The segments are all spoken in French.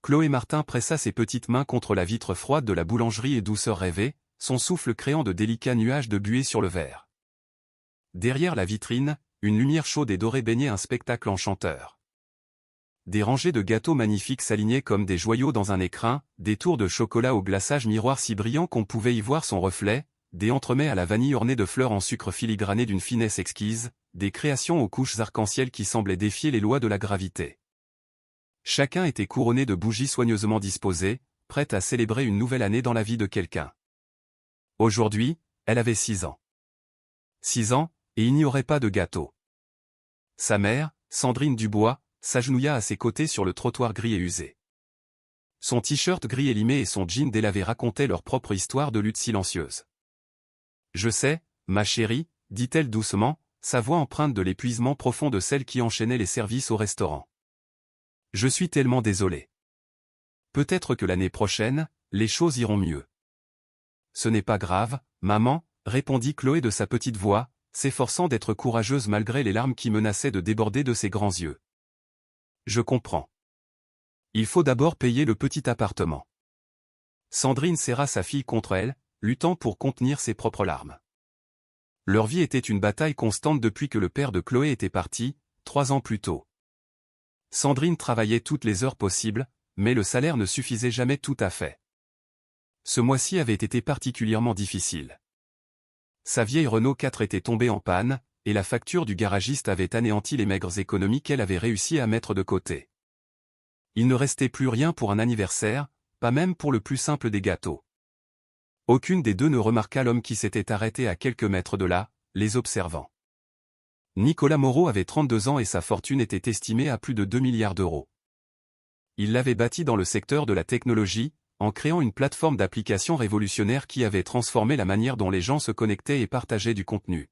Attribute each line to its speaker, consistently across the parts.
Speaker 1: Chloé Martin pressa ses petites mains contre la vitre froide de la boulangerie et douceur rêvée, son souffle créant de délicats nuages de buée sur le verre. Derrière la vitrine, une lumière chaude et dorée baignait un spectacle enchanteur. Des rangées de gâteaux magnifiques s'alignaient comme des joyaux dans un écrin, des tours de chocolat au glaçage miroir si brillants qu'on pouvait y voir son reflet, des entremets à la vanille ornés de fleurs en sucre filigrané d'une finesse exquise, des créations aux couches arc-en-ciel qui semblaient défier les lois de la gravité. Chacun était couronné de bougies soigneusement disposées, prêtes à célébrer une nouvelle année dans la vie de quelqu'un. Aujourd'hui, elle avait 6 ans. 6 ans, et il n'y aurait pas de gâteau. Sa mère, Sandrine Dubois, s'agenouilla à ses côtés sur le trottoir gris et usé. Son t-shirt gris élimé et son jean délavé racontaient leur propre histoire de lutte silencieuse. « Je sais, ma chérie, dit-elle doucement, sa voix empreinte de l'épuisement profond de celle qui enchaînait les services au restaurant. Je suis tellement désolée. Peut-être que l'année prochaine, les choses iront mieux. Ce n'est pas grave, maman, répondit Chloé de sa petite voix, s'efforçant d'être courageuse malgré les larmes qui menaçaient de déborder de ses grands yeux. Je comprends. Il faut d'abord payer le petit appartement. Sandrine serra sa fille contre elle, luttant pour contenir ses propres larmes. Leur vie était une bataille constante depuis que le père de Chloé était parti, 3 ans plus tôt. Sandrine travaillait toutes les heures possibles, mais le salaire ne suffisait jamais tout à fait. Ce mois-ci avait été particulièrement difficile. Sa vieille Renault 4 était tombée en panne, et la facture du garagiste avait anéanti les maigres économies qu'elle avait réussi à mettre de côté. Il ne restait plus rien pour un anniversaire, pas même pour le plus simple des gâteaux. Aucune des deux ne remarqua l'homme qui s'était arrêté à quelques mètres de là, les observant. Nicolas Moreau avait 32 ans et sa fortune était estimée à plus de 2 milliards d'euros. Il l'avait bâti dans le secteur de la technologie, en créant une plateforme d'applications révolutionnaire qui avait transformé la manière dont les gens se connectaient et partageaient du contenu.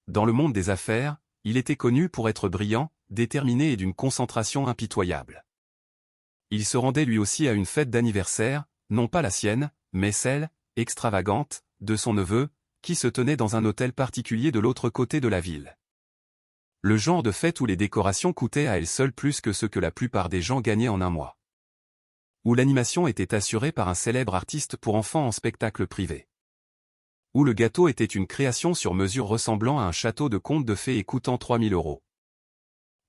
Speaker 1: Dans le monde des affaires, il était connu pour être brillant, déterminé et d'une concentration impitoyable. Il se rendait lui aussi à une fête d'anniversaire, non pas la sienne, mais celle, extravagante, de son neveu, qui se tenait dans un hôtel particulier de l'autre côté de la ville. Le genre de fête où les décorations coûtaient à elles seules plus que ce que la plupart des gens gagnaient en un mois. Où l'animation était assurée par un célèbre artiste pour enfants en spectacle privé. Où le gâteau était une création sur mesure ressemblant à un château de contes de fées et coûtant 3 000 €.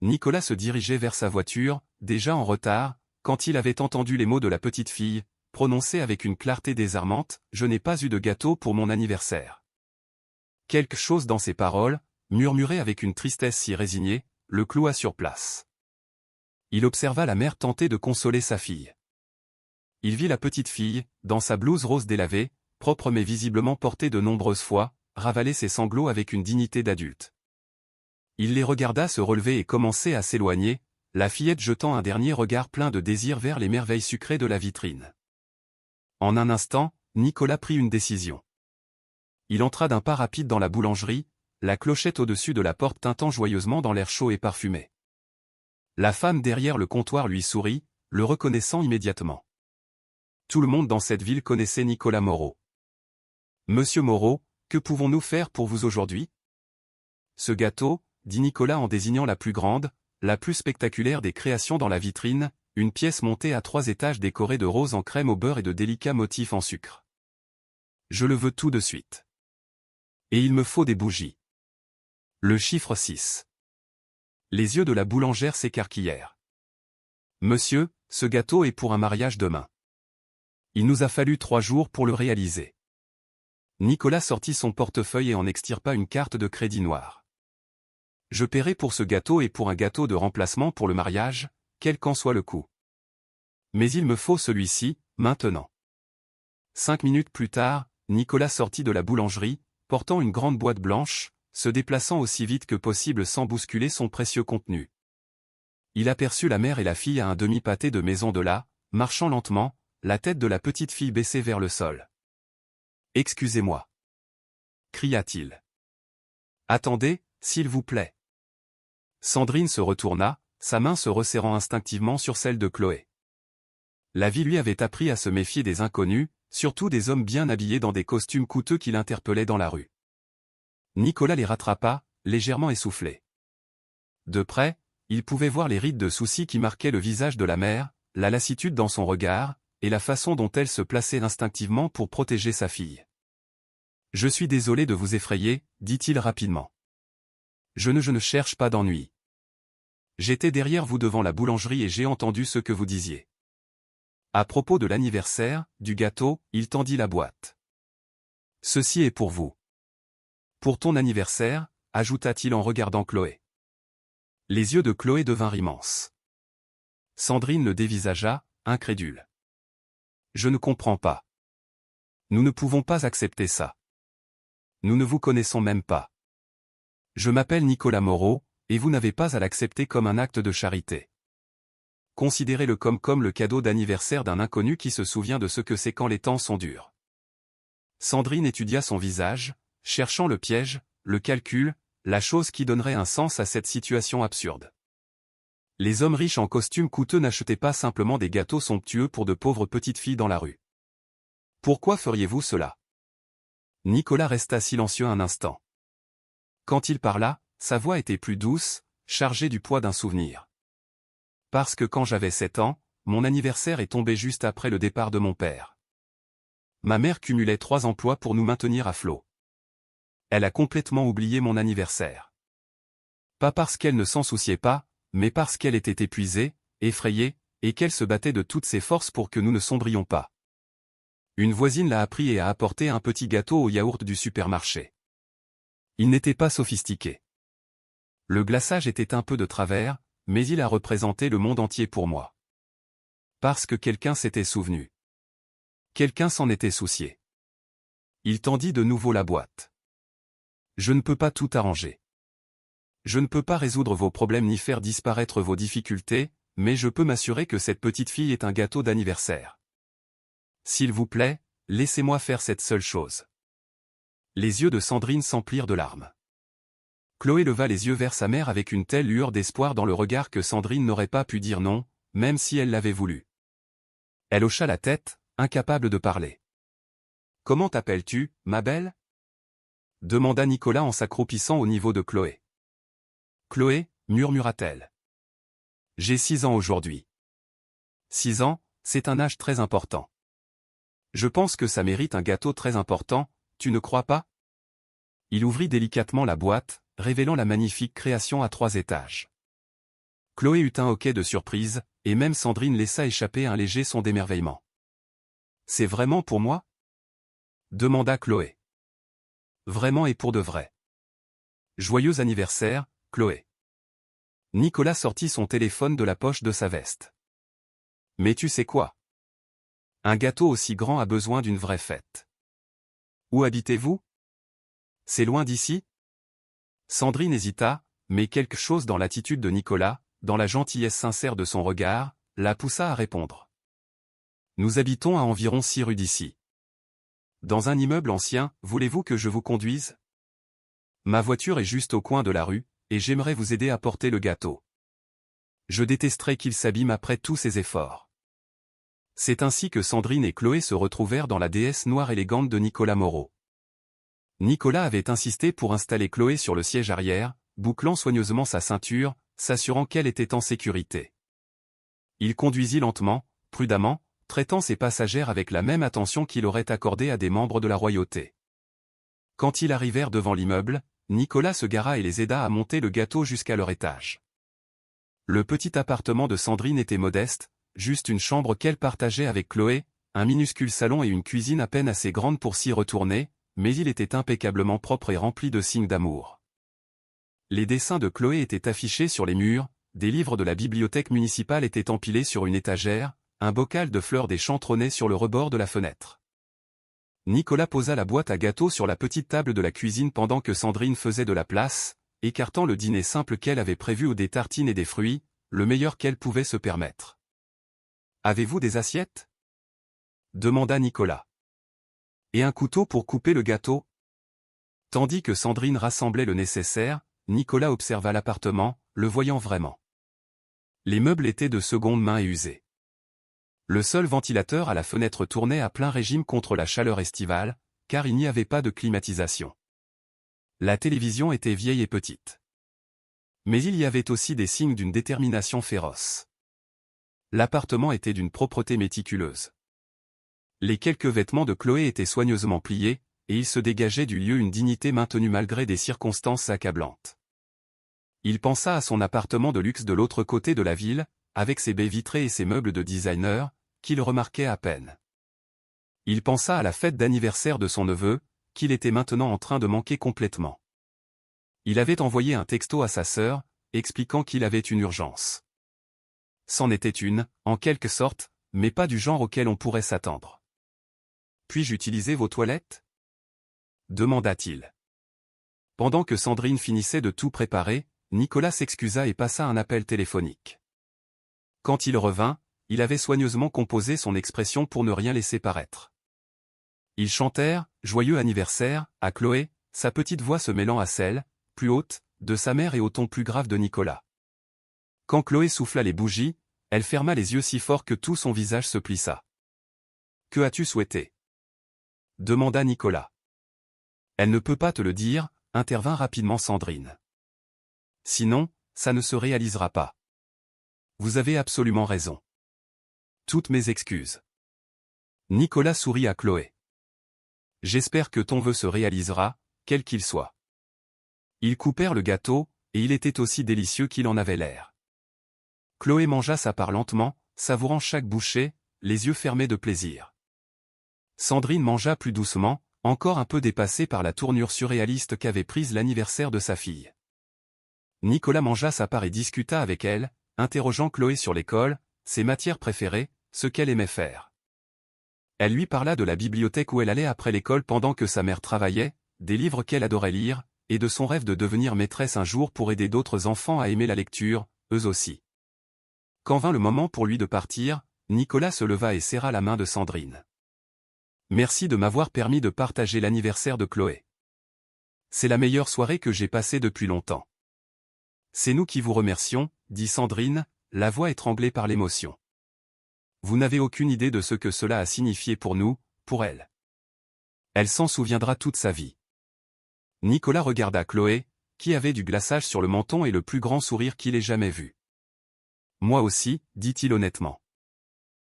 Speaker 1: Nicolas se dirigeait vers sa voiture, déjà en retard, quand il avait entendu les mots de la petite fille, prononcés avec une clarté désarmante, « Je n'ai pas eu de gâteau pour mon anniversaire ». Quelque chose dans ces paroles, murmurées avec une tristesse si résignée, le cloua sur place. Il observa la mère tenter de consoler sa fille. Il vit la petite fille, dans sa blouse rose délavée, propre mais visiblement portée de nombreuses fois, ravaler ses sanglots avec une dignité d'adulte. Il les regarda se relever et commencer à s'éloigner, la fillette jetant un dernier regard plein de désir vers les merveilles sucrées de la vitrine. En un instant, Nicolas prit une décision. Il entra d'un pas rapide dans la boulangerie, la clochette au-dessus de la porte tintant joyeusement dans l'air chaud et parfumé. La femme derrière le comptoir lui sourit, le reconnaissant immédiatement. Tout le monde dans cette ville connaissait Nicolas Moreau. « Monsieur Moreau, que pouvons-nous faire pour vous aujourd'hui ?» Ce gâteau, dit Nicolas en désignant la plus grande, la plus spectaculaire des créations dans la vitrine, une pièce montée à 3 étages décorée de roses en crème au beurre et de délicats motifs en sucre. « Je le veux tout de suite. Et il me faut des bougies. » Le chiffre 6. Les yeux de la boulangère s'écarquillèrent. « Monsieur, ce gâteau est pour un mariage demain. Il nous a fallu 3 jours pour le réaliser. » Nicolas sortit son portefeuille et en extirpa une carte de crédit noire. « Je paierai pour ce gâteau et pour un gâteau de remplacement pour le mariage, quel qu'en soit le coût. Mais il me faut celui-ci, maintenant. » 5 minutes plus tard, Nicolas sortit de la boulangerie, portant une grande boîte blanche, se déplaçant aussi vite que possible sans bousculer son précieux contenu. Il aperçut la mère et la fille à un demi-pâté de maison de là, marchant lentement, la tête de la petite fille baissée vers le sol. « Excusez-moi. » cria-t-il. « Attendez, s'il vous plaît. » Sandrine se retourna, sa main se resserrant instinctivement sur celle de Chloé. La vie lui avait appris à se méfier des inconnus, surtout des hommes bien habillés dans des costumes coûteux qui l'interpellaient dans la rue. Nicolas les rattrapa, légèrement essoufflé. De près, il pouvait voir les rides de soucis qui marquaient le visage de la mère, la lassitude dans son regard, et la façon dont elle se plaçait instinctivement pour protéger sa fille. « Je suis désolé de vous effrayer, dit-il rapidement. Je ne cherche pas d'ennui. J'étais derrière vous devant la boulangerie et j'ai entendu ce que vous disiez. » À propos de l'anniversaire, du gâteau, il tendit la boîte. « Ceci est pour vous. »« Pour ton anniversaire », ajouta-t-il en regardant Chloé. Les yeux de Chloé devinrent immenses. Sandrine le dévisagea, incrédule. « Je ne comprends pas. Nous ne pouvons pas accepter ça. Nous ne vous connaissons même pas. Je m'appelle Nicolas Moreau, et vous n'avez pas à l'accepter comme un acte de charité. Considérez-le comme le cadeau d'anniversaire d'un inconnu qui se souvient de ce que c'est quand les temps sont durs. » Sandrine étudia son visage, cherchant le piège, le calcul, la chose qui donnerait un sens à cette situation absurde. Les hommes riches en costumes coûteux n'achetaient pas simplement des gâteaux somptueux pour de pauvres petites filles dans la rue. Pourquoi feriez-vous cela? Nicolas resta silencieux un instant. Quand il parla, sa voix était plus douce, chargée du poids d'un souvenir. Parce que quand j'avais 7 ans, mon anniversaire est tombé juste après le départ de mon père. Ma mère cumulait 3 emplois pour nous maintenir à flot. Elle a complètement oublié mon anniversaire. Pas parce qu'elle ne s'en souciait pas, mais parce qu'elle était épuisée, effrayée, et qu'elle se battait de toutes ses forces pour que nous ne sombrions pas. Une voisine l'a appris et a apporté un petit gâteau au yaourt du supermarché. Il n'était pas sophistiqué. Le glaçage était un peu de travers, mais il a représenté le monde entier pour moi. Parce que quelqu'un s'était souvenu. Quelqu'un s'en était soucié. Il tendit de nouveau la boîte. Je ne peux pas tout arranger. Je ne peux pas résoudre vos problèmes ni faire disparaître vos difficultés, mais je peux m'assurer que cette petite fille est un gâteau d'anniversaire. S'il vous plaît, laissez-moi faire cette seule chose. Les yeux de Sandrine s'emplirent de larmes. Chloé leva les yeux vers sa mère avec une telle lueur d'espoir dans le regard que Sandrine n'aurait pas pu dire non, même si elle l'avait voulu. Elle hocha la tête, incapable de parler. « Comment t'appelles-tu, ma belle ?» demanda Nicolas en s'accroupissant au niveau de Chloé. « Chloé, murmura-t-elle. J'ai 6 ans aujourd'hui. 6 ans, c'est un âge très important. Je pense que ça mérite un gâteau très important, tu ne crois pas? » Il ouvrit délicatement la boîte, révélant la magnifique création à 3 étages. Chloé eut un hoquet de surprise, et même Sandrine laissa échapper un léger son d'émerveillement. « C'est vraiment pour moi ?» demanda Chloé. « Vraiment et pour de vrai. Joyeux anniversaire, Chloé. » Nicolas sortit son téléphone de la poche de sa veste. « Mais tu sais quoi? Un gâteau aussi grand a besoin d'une vraie fête. Où habitez-vous? C'est loin d'ici? » Sandrine hésita, mais quelque chose dans l'attitude de Nicolas, dans la gentillesse sincère de son regard, la poussa à répondre. « Nous habitons à environ 6 rues d'ici. Dans un immeuble ancien, voulez-vous que je vous conduise? Ma voiture est juste au coin de la rue, et j'aimerais vous aider à porter le gâteau. Je détesterais qu'il s'abîme après tous ses efforts. » C'est ainsi que Sandrine et Chloé se retrouvèrent dans la déesse noire élégante de Nicolas Moreau. Nicolas avait insisté pour installer Chloé sur le siège arrière, bouclant soigneusement sa ceinture, s'assurant qu'elle était en sécurité. Il conduisit lentement, prudemment, traitant ses passagères avec la même attention qu'il aurait accordée à des membres de la royauté. Quand ils arrivèrent devant l'immeuble, Nicolas se gara et les aida à monter le gâteau jusqu'à leur étage. Le petit appartement de Sandrine était modeste, juste une chambre qu'elle partageait avec Chloé, un minuscule salon et une cuisine à peine assez grande pour s'y retourner, mais il était impeccablement propre et rempli de signes d'amour. Les dessins de Chloé étaient affichés sur les murs, des livres de la bibliothèque municipale étaient empilés sur une étagère, un bocal de fleurs des champs trônait sur le rebord de la fenêtre. Nicolas posa la boîte à gâteaux sur la petite table de la cuisine pendant que Sandrine faisait de la place, écartant le dîner simple qu'elle avait prévu aux des tartines et des fruits, le meilleur qu'elle pouvait se permettre. « Avez-vous des assiettes ?» demanda Nicolas. « Et un couteau pour couper le gâteau ?» Tandis que Sandrine rassemblait le nécessaire, Nicolas observa l'appartement, le voyant vraiment. Les meubles étaient de seconde main et usés. Le seul ventilateur à la fenêtre tournait à plein régime contre la chaleur estivale, car il n'y avait pas de climatisation. La télévision était vieille et petite. Mais il y avait aussi des signes d'une détermination féroce. L'appartement était d'une propreté méticuleuse. Les quelques vêtements de Chloé étaient soigneusement pliés, et il se dégageait du lieu une dignité maintenue malgré des circonstances accablantes. Il pensa à son appartement de luxe de l'autre côté de la ville, avec ses baies vitrées et ses meubles de designer, qu'il remarquait à peine. Il pensa à la fête d'anniversaire de son neveu, qu'il était maintenant en train de manquer complètement. Il avait envoyé un texto à sa sœur, expliquant qu'il avait une urgence. C'en était une, en quelque sorte, mais pas du genre auquel on pourrait s'attendre. « Puis-je utiliser vos toilettes ?» demanda-t-il. Pendant que Sandrine finissait de tout préparer, Nicolas s'excusa et passa un appel téléphonique. Quand il revint, il avait soigneusement composé son expression pour ne rien laisser paraître. Ils chantèrent « Joyeux anniversaire » à Chloé, sa petite voix se mêlant à celle, plus haute, de sa mère et au ton plus grave de Nicolas. Quand Chloé souffla les bougies, elle ferma les yeux si fort que tout son visage se plissa. « Que as-tu souhaité » demanda Nicolas. « Elle ne peut pas te le dire » intervint rapidement Sandrine. « Sinon, ça ne se réalisera pas. » « Vous avez absolument raison. Toutes mes excuses. » Nicolas sourit à Chloé. « J'espère que ton vœu se réalisera, quel qu'il soit. » Ils coupèrent le gâteau, et il était aussi délicieux qu'il en avait l'air. Chloé mangea sa part lentement, savourant chaque bouchée, les yeux fermés de plaisir. Sandrine mangea plus doucement, encore un peu dépassée par la tournure surréaliste qu'avait prise l'anniversaire de sa fille. Nicolas mangea sa part et discuta avec elle, interrogeant Chloé sur l'école, ses matières préférées, ce qu'elle aimait faire. Elle lui parla de la bibliothèque où elle allait après l'école pendant que sa mère travaillait, des livres qu'elle adorait lire, et de son rêve de devenir maîtresse un jour pour aider d'autres enfants à aimer la lecture, eux aussi. Quand vint le moment pour lui de partir, Nicolas se leva et serra la main de Sandrine. « Merci de m'avoir permis de partager l'anniversaire de Chloé. C'est la meilleure soirée que j'ai passée depuis longtemps. » « C'est nous qui vous remercions, » dit Sandrine, la voix étranglée par l'émotion. « Vous n'avez aucune idée de ce que cela a signifié pour nous, pour elle. Elle s'en souviendra toute sa vie. » Nicolas regarda Chloé, qui avait du glaçage sur le menton et le plus grand sourire qu'il ait jamais vu. « Moi aussi, » dit-il honnêtement.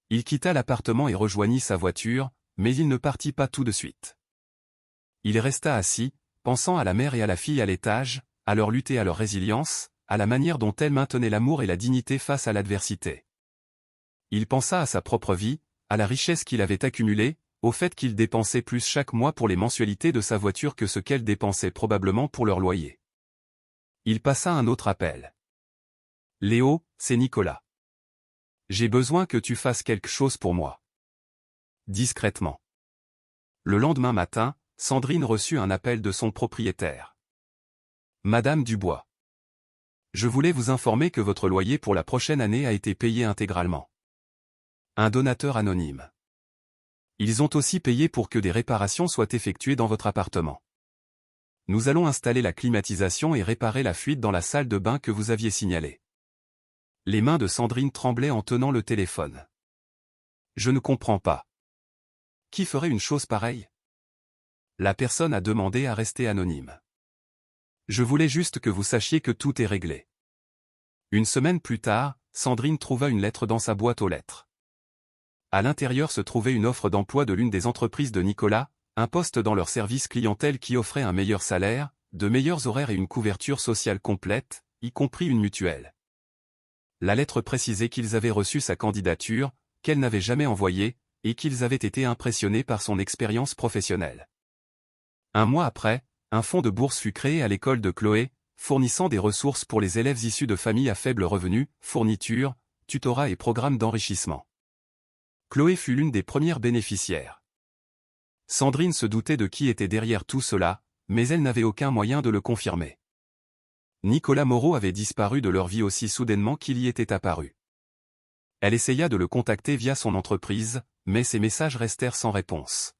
Speaker 1: Il quitta l'appartement et rejoignit sa voiture, mais il ne partit pas tout de suite. Il resta assis, pensant à la mère et à la fille à l'étage, à leur lutte et à leur résilience, à la manière dont elles maintenaient l'amour et la dignité face à l'adversité. Il pensa à sa propre vie, à la richesse qu'il avait accumulée, au fait qu'il dépensait plus chaque mois pour les mensualités de sa voiture que ce qu'elle dépensait probablement pour leur loyer. Il passa un autre appel. « Léo, c'est Nicolas. J'ai besoin que tu fasses quelque chose pour moi. » Discrètement. Le lendemain matin, Sandrine reçut un appel de son propriétaire. « Madame Dubois. Je voulais vous informer que votre loyer pour la prochaine année a été payé intégralement. Un donateur anonyme. Ils ont aussi payé pour que des réparations soient effectuées dans votre appartement. Nous allons installer la climatisation et réparer la fuite dans la salle de bain que vous aviez signalée. » Les mains de Sandrine tremblaient en tenant le téléphone. « Je ne comprends pas. Qui ferait une chose pareille ? » La personne a demandé à rester anonyme. « Je voulais juste que vous sachiez que tout est réglé. » Une semaine plus tard, Sandrine trouva une lettre dans sa boîte aux lettres. À l'intérieur se trouvait une offre d'emploi de l'une des entreprises de Nicolas, un poste dans leur service clientèle qui offrait un meilleur salaire, de meilleurs horaires et une couverture sociale complète, y compris une mutuelle. La lettre précisait qu'ils avaient reçu sa candidature, qu'elle n'avait jamais envoyée, et qu'ils avaient été impressionnés par son expérience professionnelle. Un mois après, un fonds de bourse fut créé à l'école de Chloé, fournissant des ressources pour les élèves issus de familles à faible revenu, fournitures, tutorat et programmes d'enrichissement. Chloé fut l'une des premières bénéficiaires. Sandrine se doutait de qui était derrière tout cela, mais elle n'avait aucun moyen de le confirmer. Nicolas Moreau avait disparu de leur vie aussi soudainement qu'il y était apparu. Elle essaya de le contacter via son entreprise, mais ses messages restèrent sans réponse.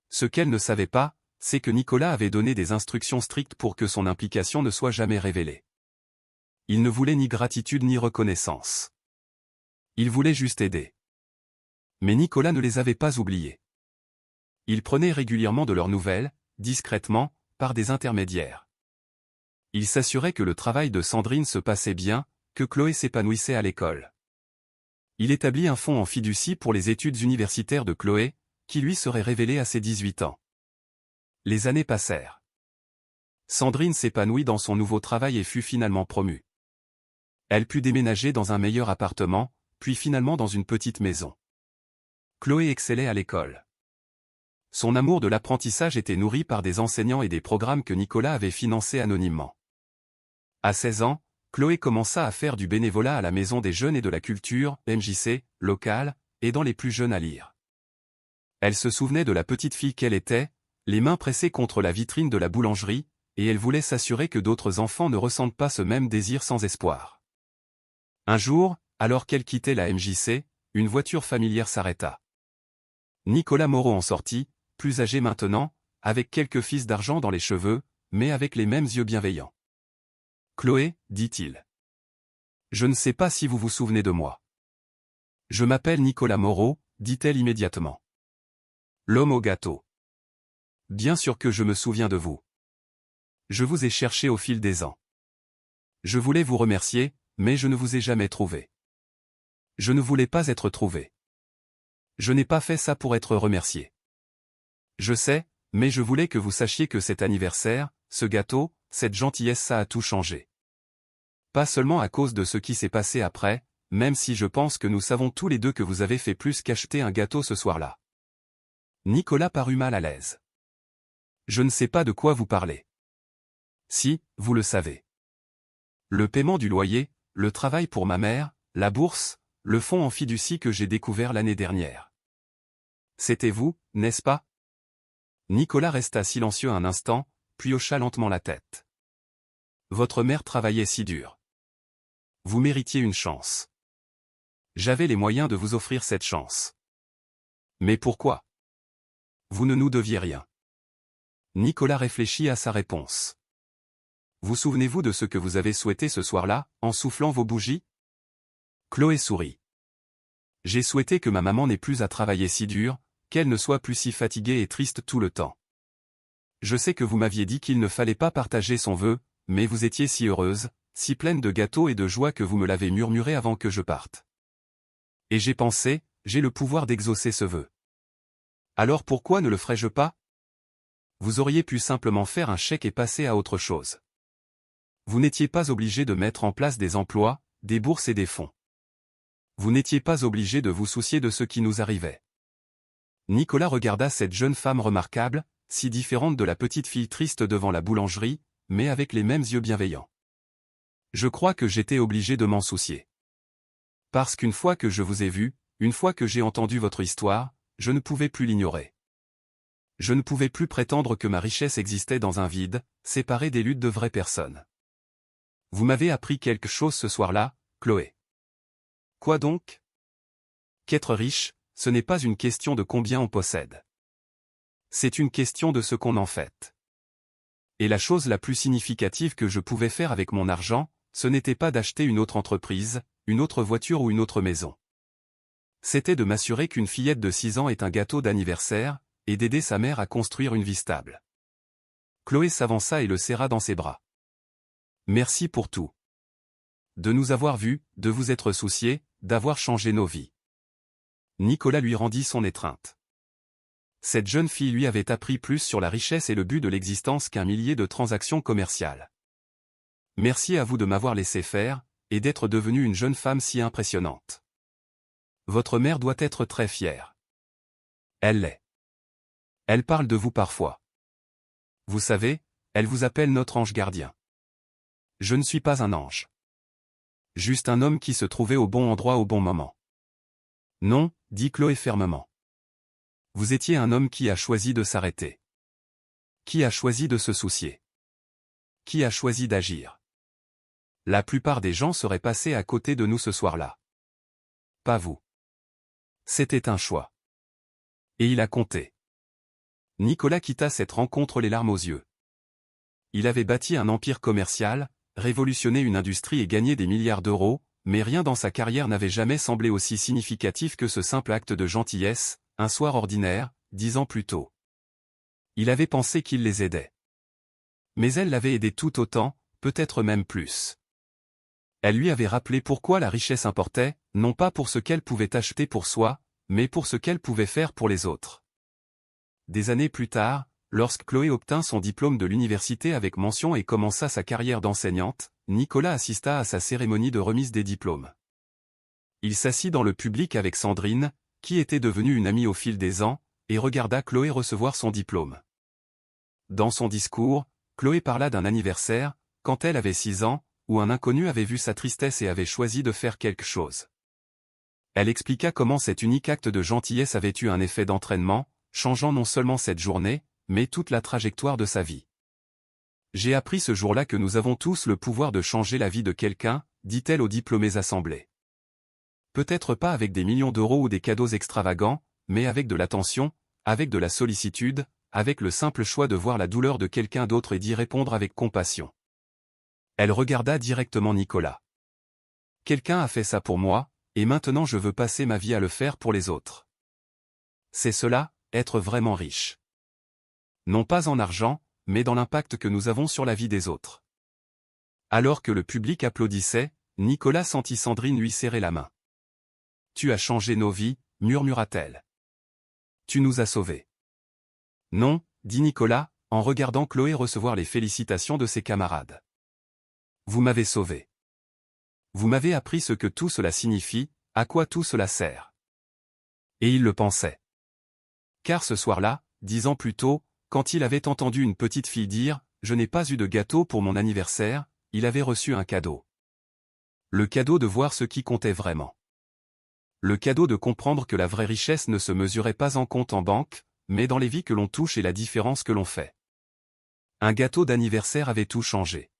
Speaker 1: Ce qu'elle ne savait pas, c'est que Nicolas avait donné des instructions strictes pour que son implication ne soit jamais révélée. Il ne voulait ni gratitude ni reconnaissance. Il voulait juste aider. Mais Nicolas ne les avait pas oubliés. Il prenait régulièrement de leurs nouvelles, discrètement, par des intermédiaires. Il s'assurait que le travail de Sandrine se passait bien, que Chloé s'épanouissait à l'école. Il établit un fonds en fiducie pour les études universitaires de Chloé, qui lui serait révélé à ses 18 ans. Les années passèrent. Sandrine s'épanouit dans son nouveau travail et fut finalement promue. Elle put déménager dans un meilleur appartement, puis finalement dans une petite maison. Chloé excellait à l'école. Son amour de l'apprentissage était nourri par des enseignants et des programmes que Nicolas avait financés anonymement. À 16 ans, Chloé commença à faire du bénévolat à la Maison des Jeunes et de la Culture, MJC, locale, aidant les plus jeunes à lire. Elle se souvenait de la petite fille qu'elle était, les mains pressées contre la vitrine de la boulangerie, et elle voulait s'assurer que d'autres enfants ne ressentent pas ce même désir sans espoir. Un jour, alors qu'elle quittait la MJC, une voiture familière s'arrêta. Nicolas Moreau en sortit, plus âgé maintenant, avec quelques fils d'argent dans les cheveux, mais avec les mêmes yeux bienveillants. « Chloé, dit-il. Je ne sais pas si vous vous souvenez de moi. Je m'appelle Nicolas Moreau, dit-elle immédiatement. L'homme au gâteau. Bien sûr que je me souviens de vous. Je vous ai cherché au fil des ans. Je voulais vous remercier, mais je ne vous ai jamais trouvé. Je ne voulais pas être trouvé. Je n'ai pas fait ça pour être remercié. Je sais, mais je voulais que vous sachiez que cet anniversaire, ce gâteau, cette gentillesse, ça a tout changé. Pas seulement à cause de ce qui s'est passé après, même si je pense que nous savons tous les deux que vous avez fait plus qu'acheter un gâteau ce soir-là. Nicolas parut mal à l'aise. Je ne sais pas de quoi vous parlez. Si, vous le savez. Le paiement du loyer, le travail pour ma mère, la bourse, le fonds en fiducie que j'ai découvert l'année dernière. C'était vous, n'est-ce pas? Nicolas resta silencieux un instant, puis hocha lentement la tête. Votre mère travaillait si dur. Vous méritiez une chance. J'avais les moyens de vous offrir cette chance. Mais pourquoi? Vous ne nous deviez rien. Nicolas réfléchit à sa réponse. Vous souvenez-vous de ce que vous avez souhaité ce soir-là, en soufflant vos bougies? Chloé sourit. J'ai souhaité que ma maman n'ait plus à travailler si dur, qu'elle ne soit plus si fatiguée et triste tout le temps. Je sais que vous m'aviez dit qu'il ne fallait pas partager son vœu, mais vous étiez si heureuse, si pleine de gâteaux et de joie que vous me l'avez murmuré avant que je parte. Et j'ai pensé, j'ai le pouvoir d'exaucer ce vœu. Alors pourquoi ne le ferais-je pas? Vous auriez pu simplement faire un chèque et passer à autre chose. Vous n'étiez pas obligé de mettre en place des emplois, des bourses et des fonds. Vous n'étiez pas obligé de vous soucier de ce qui nous arrivait. Nicolas regarda cette jeune femme remarquable, si différente de la petite fille triste devant la boulangerie, mais avec les mêmes yeux bienveillants. Je crois que j'étais obligé de m'en soucier. Parce qu'une fois que je vous ai vu, une fois que j'ai entendu votre histoire, je ne pouvais plus l'ignorer. Je ne pouvais plus prétendre que ma richesse existait dans un vide, séparée des luttes de vraies personnes. Vous m'avez appris quelque chose ce soir-là, Chloé. Quoi donc? Qu'être riche, ce n'est pas une question de combien on possède. C'est une question de ce qu'on en fait. Et la chose la plus significative que je pouvais faire avec mon argent, ce n'était pas d'acheter une autre entreprise, une autre voiture ou une autre maison. C'était de m'assurer qu'une fillette de 6 ans ait un gâteau d'anniversaire, et d'aider sa mère à construire une vie stable. Chloé s'avança et le serra dans ses bras. Merci pour tout. De nous avoir vus, de vous être souciés, d'avoir changé nos vies. Nicolas lui rendit son étreinte. Cette jeune fille lui avait appris plus sur la richesse et le but de l'existence qu'un millier de transactions commerciales. Merci à vous de m'avoir laissé faire, et d'être devenue une jeune femme si impressionnante. Votre mère doit être très fière. Elle l'est. Elle parle de vous parfois. Vous savez, elle vous appelle notre ange gardien. Je ne suis pas un ange. Juste un homme qui se trouvait au bon endroit au bon moment. Non, dit Chloé fermement. Vous étiez un homme qui a choisi de s'arrêter. Qui a choisi de se soucier. Qui a choisi d'agir. La plupart des gens seraient passés à côté de nous ce soir-là. Pas vous. C'était un choix. Et il a compté. Nicolas quitta cette rencontre les larmes aux yeux. Il avait bâti un empire commercial, révolutionné une industrie et gagné des milliards d'euros, mais rien dans sa carrière n'avait jamais semblé aussi significatif que ce simple acte de gentillesse, un soir ordinaire, 10 ans plus tôt. Il avait pensé qu'il les aidait. Mais elle l'avait aidé tout autant, peut-être même plus. Elle lui avait rappelé pourquoi la richesse importait, Non pas pour ce qu'elle pouvait acheter pour soi, mais pour ce qu'elle pouvait faire pour les autres. Des années plus tard, lorsque Chloé obtint son diplôme de l'université avec mention et commença sa carrière d'enseignante, Nicolas assista à sa cérémonie de remise des diplômes. Il s'assit dans le public avec Sandrine, qui était devenue une amie au fil des ans, et regarda Chloé recevoir son diplôme. Dans son discours, Chloé parla d'un anniversaire, quand elle avait 6 ans, où un inconnu avait vu sa tristesse et avait choisi de faire quelque chose. Elle expliqua comment cet unique acte de gentillesse avait eu un effet d'entraînement, changeant non seulement cette journée, mais toute la trajectoire de sa vie. J'ai appris ce jour-là que nous avons tous le pouvoir de changer la vie de quelqu'un, dit-elle aux diplômés assemblés. Peut-être pas avec des millions d'euros ou des cadeaux extravagants, mais avec de l'attention, avec de la sollicitude, avec le simple choix de voir la douleur de quelqu'un d'autre et d'y répondre avec compassion. Elle regarda directement Nicolas. Quelqu'un a fait ça pour moi, et maintenant je veux passer ma vie à le faire pour les autres. C'est cela, être vraiment riche. Non pas en argent, mais dans l'impact que nous avons sur la vie des autres. Alors que le public applaudissait, Nicolas sentit Sandrine lui serrer la main. « Tu as changé nos vies », murmura-t-elle. « Tu nous as sauvés. » « Non », dit Nicolas, en regardant Chloé recevoir les félicitations de ses camarades. « Vous m'avez sauvé. Vous m'avez appris ce que tout cela signifie, à quoi tout cela sert. » Et il le pensait. Car ce soir-là, 10 ans plus tôt, quand il avait entendu une petite fille dire « Je n'ai pas eu de gâteau pour mon anniversaire », il avait reçu un cadeau. Le cadeau de voir ce qui comptait vraiment. Le cadeau de comprendre que la vraie richesse ne se mesurait pas en compte en banque, mais dans les vies que l'on touche et la différence que l'on fait. Un gâteau d'anniversaire avait tout changé.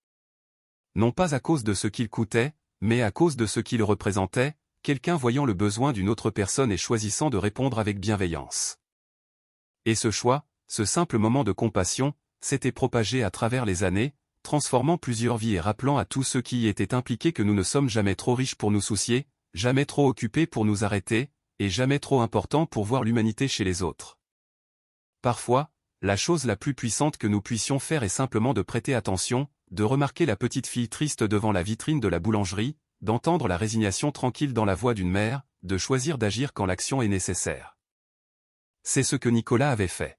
Speaker 1: Non pas à cause de ce qu'il coûtait, mais à cause de ce qu'il représentait, quelqu'un voyant le besoin d'une autre personne et choisissant de répondre avec bienveillance. Et ce choix, ce simple moment de compassion, s'était propagé à travers les années, transformant plusieurs vies et rappelant à tous ceux qui y étaient impliqués que nous ne sommes jamais trop riches pour nous soucier, jamais trop occupés pour nous arrêter, et jamais trop importants pour voir l'humanité chez les autres. Parfois, la chose la plus puissante que nous puissions faire est simplement de prêter attention, de remarquer la petite fille triste devant la vitrine de la boulangerie, d'entendre la résignation tranquille dans la voix d'une mère, de choisir d'agir quand l'action est nécessaire. C'est ce que Nicolas avait fait.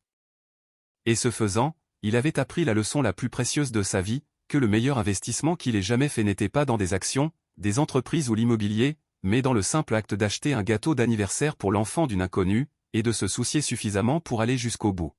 Speaker 1: Et ce faisant, il avait appris la leçon la plus précieuse de sa vie, que le meilleur investissement qu'il ait jamais fait n'était pas dans des actions, des entreprises ou l'immobilier, mais dans le simple acte d'acheter un gâteau d'anniversaire pour l'enfant d'une inconnue, et de se soucier suffisamment pour aller jusqu'au bout.